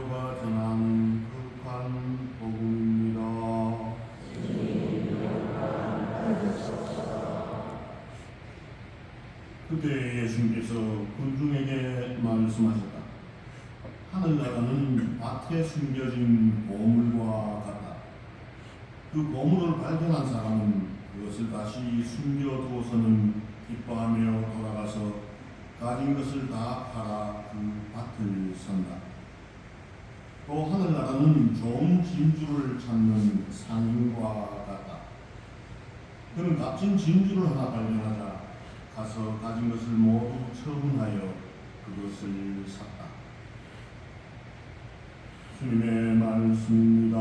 가 전한 극한 복음입니다. 그때 예수님께서 군중에게 말씀하셨다. 하늘나라는 밭에 숨겨진 보물과 같다. 그 보물을 발견한 사람은 그것을 다시 숨겨두어서는 기뻐하며 돌아가서 가진 것을 다 팔아 그 밭을 산다. 또 하늘나라는 좋은 진주를 찾는 상인과 같다. 그는 값진 진주를 하나 발견하자 가서 가진 것을 모두 처분하여 그것을 샀다. 주님의 말씀입니다.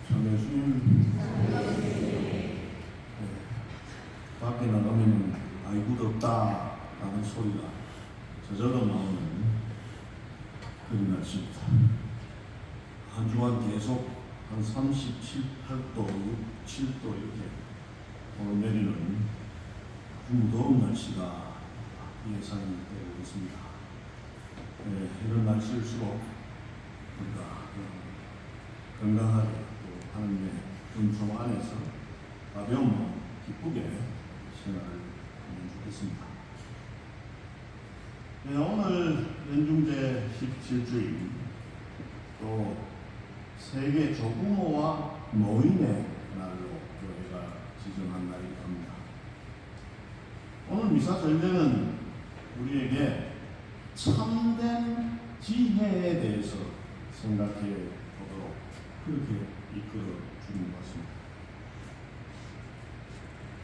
참 예수님, 밖에 나가면 아이고 덥다 라는 소리가 저절로 나오는 그런 날씨입니다. 한 주간 계속 한 37, 8도, 6, 7도 이렇게 오늘 내리는 아주 무더운 날씨가 예상이 되고 있습니다. 이런 날씨일수록 우리가 건강하게 또 하나님의 은총 안에서 가벼운 마음 기쁘게 생활을 하면 좋겠습니다. 오늘 연중제 17주일 또 세계 조부모와 노인의 날로 교회가 지정한 날이기도 합니다. 오늘 미사 전례는 우리에게 참된 지혜에 대해서 생각해 보도록 그렇게 이끌어 주는 것 같습니다.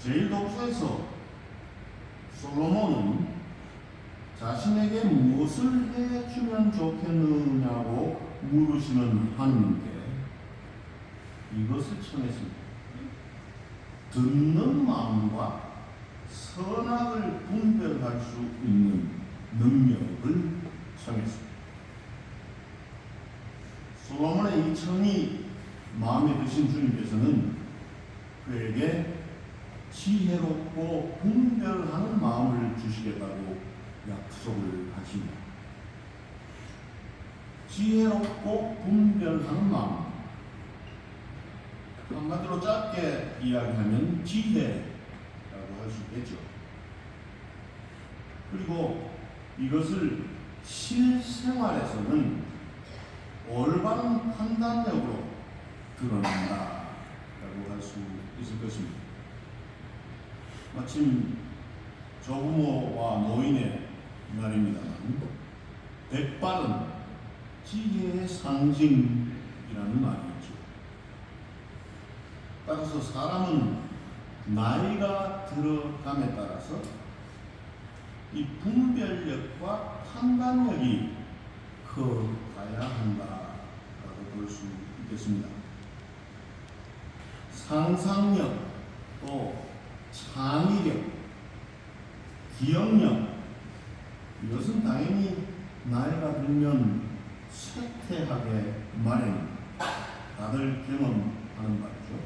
제1독서에서 솔로몬은 자신에게 무엇을 해주면 좋겠느냐고 물으시는 하느님께 이것을 청했습니다. 듣는 마음과 선악을 분별할 수 있는 능력을 청했습니다. 솔로몬의 이 청이 마음에 드신 주님께서는 그에게 지혜롭고 분별하는 마음을 주시겠다고 약속을 하십니다. 지혜롭고 분별하는 마음, 한마디로 짧게 이야기하면 지혜라고 할 수 있겠죠. 그리고 이것을 실생활에서는 올바른 판단력으로 드러난다라고 할 수 있을 것입니다. 마침 조부모와 노인의 날입니다만 백발은 지혜의 상징이라는 말이 있죠. 따라서 사람은 나이가 들어감에 따라서 이 분별력과 판단력이 커가야 한다라고 볼 수 있겠습니다. 상상력, 또 창의력, 기억력, 이것은 당연히 나이가 들면 쇠퇴하게 마련, 다들 경험하는 바이죠.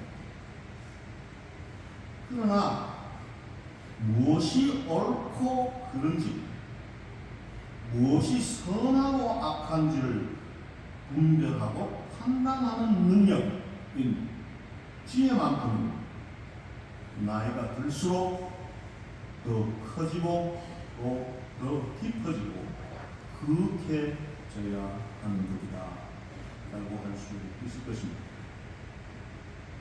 그러나 무엇이 옳고 그른지, 무엇이 선하고 악한지를 분별하고 판단하는 능력인 지혜만큼은 나이가 들수록 더 커지고 또 더 깊어지고 그윽해져야 하는 것이다 라고 할 수 있을 것입니다.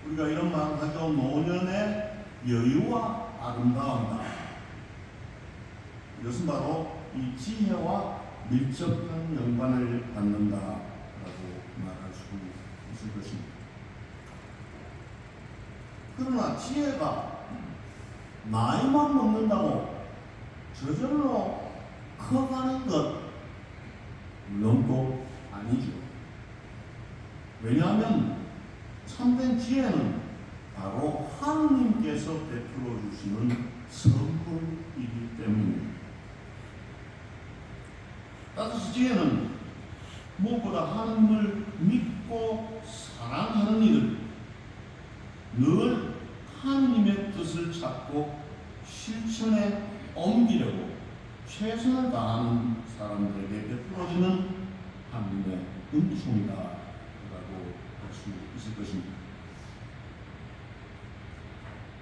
우리가 이런 말을 하죠. 노년의 여유와 아름다움이다. 이것은 바로 이 지혜와 밀접한 연관을 갖는다라고 말할 수 있을 것입니다. 그러나 지혜가 나이만 먹는다고 저절로 커가는 것 물론 또 아니죠. 왜냐하면 참된 지혜는 바로 하느님께서 베풀어 주시는 선물이기 때문입니다. 따라서 지혜는 무엇보다 하느님을 믿고 사랑하는 이들, 늘 하느님의 뜻을 찾고 실천에 옮기려고 최선을 다하는 사람들에게 베풀어지는 하나님의 은총이다 라고 할 수 있을 것입니다.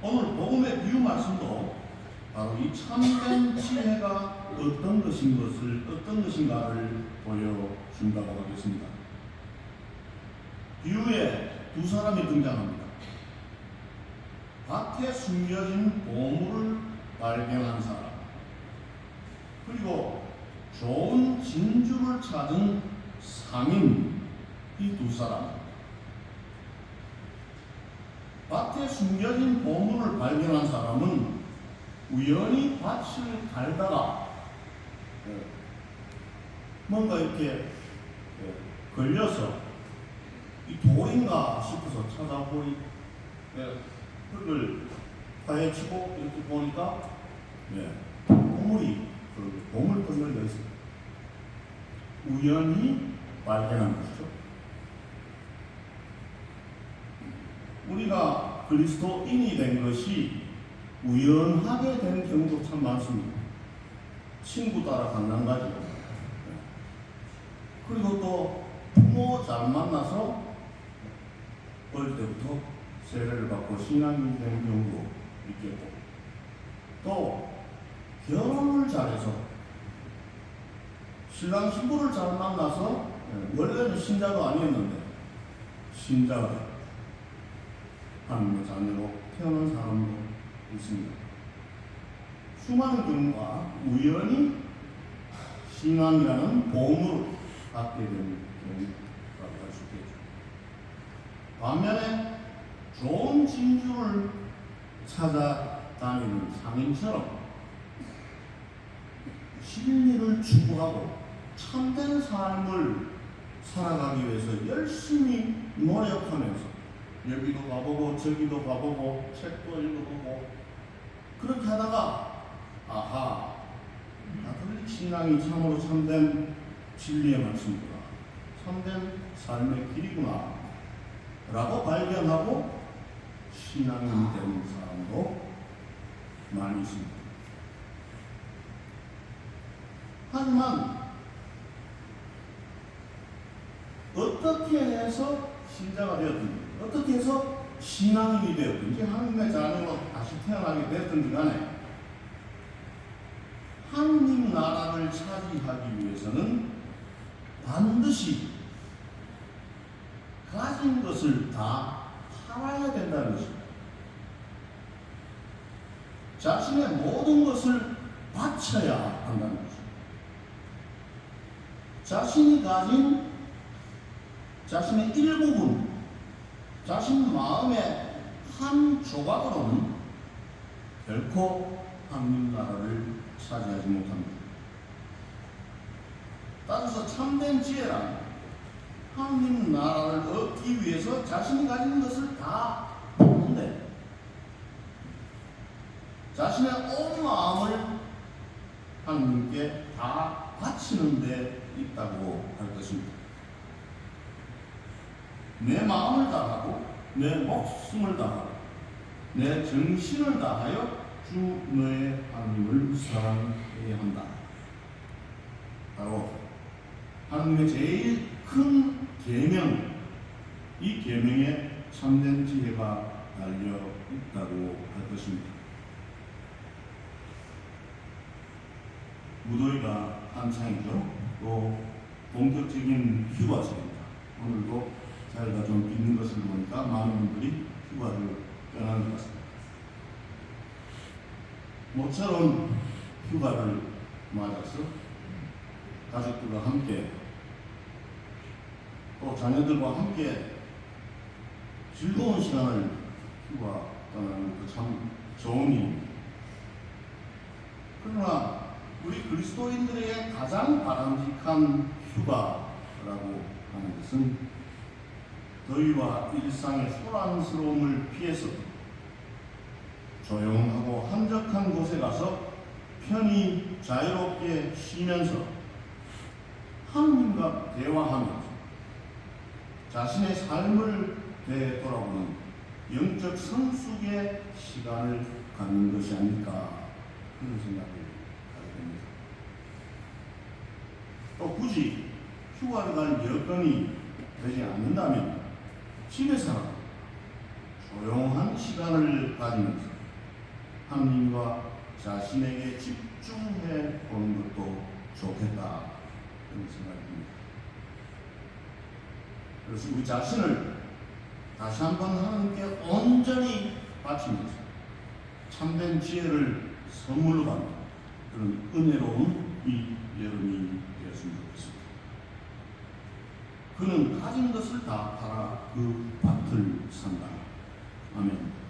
오늘 복음의 비유 말씀도 바로 이 참된 지혜가 어떤 것인가를 보여준다고 하겠습니다. 비유에 두 사람이 등장합니다. 밭에 숨겨진 보물을 발견한 사람, 그리고 좋은 진주를 찾은 상인, 이 두 사람. 밭에 숨겨진 보물을 발견한 사람은 우연히 밭을 갈다가 뭔가 이렇게 걸려서 이 돌인가 싶어서 찾아보니 흙을 파헤치고 이렇게 보니까 보물이 보물 건널이가 있습니다. 우연히 발견한 것이죠. 우리가 그리스도인이 된 것이 우연하게 된 경우도 참 많습니다. 친구 따라 강남 가지고, 그리고 또 부모 잘 만나서 어릴 때부터 세례를 받고 신앙이 된 경우도 있겠고, 또 결혼을 잘해서 신랑 신부를 잘 만나서 원래는 신자가 아니었는데 신자가 되고 하나님의 자녀로 태어난 사람도 있습니다. 수많은 경우가 우연히 신앙이라는 보물을 갖게 되는 경우라고 할 수 있겠죠. 반면에 좋은 진주를 찾아다니는 상인처럼 진리를 추구하고 참된 삶을 살아가기 위해서 열심히 노력하면서 여기도 가보고 저기도 가보고 책도 읽어보고 그렇게 하다가 아하, 나도 신앙이 참으로 참된 진리의 말씀이구나, 참된 삶의 길이구나 라고 발견하고 신앙이 되는 사람도 많이 있습니다. 하지만 어떻게 해서 신자가 되었든지 어떻게 해서 신앙인이 되었든지 하나님의 자녀로 다시 태어나게 되었든지 간에 하나님 나라를 차지하기 위해서는 반드시 가진 것을 다 팔아야 된다는 것입니다. 자신의 모든 것을 바쳐야 한다는 것입니다. 자신이 가진 자신의 일부분, 자신 마음의 한 조각으로는 결코 하나님 나라를 차지하지 못합니다. 따라서 참된 지혜란 하나님 나라를 얻기 위해서 자신이 가진 것을 다 놓는데 자신의 온 마음을 하나님께 다 바치는 데 있다고 할 것입니다. 내 마음을 다하고 내 목숨을 다하고 내 정신을 다하여 주 너의 하나님을 사랑해야 한다. 바로 하나님의 제일 큰 계명, 이 계명에 참된 지혜가 달려 있다고 할 것입니다. 무더위가 한창이죠. 또 본격적인 휴가철입니다. 오늘도 자리가 좀 비는 것을 보니까 많은 분들이 휴가를 떠나는 것 같습니다. 모처럼 휴가를 맞아서 가족들과 함께 또 자녀들과 함께 즐거운 시간을 휴가 떠나는 것도 참 좋은 일입니다. 그러나 우리 그리스도인들에게 가장 바람직한 휴가라고 하는 것은 더위와 일상의 소란스러움을 피해서 조용하고 한적한 곳에 가서 편히 자유롭게 쉬면서 하나님과 대화하면서 자신의 삶을 되돌아보는 영적 성숙의 시간을 갖는 것이 아닐까 그런 생각을 하게 됩니다. 또 굳이 휴가를 갈 여건이 되지 않는다면 집에서 조용한 시간을 가지면서 하나님과 자신에게 집중해 보는 것도 좋겠다 그런 생각입니다. 그래서 우리 자신을 다시 한번 하나님께 온전히 바치면서 참된 지혜를 선물로 받는 그런 은혜로운 이 여름이 되었으면 좋겠습니다. 그는 가진 것을 다 팔아 그 밭을 산다. 아멘.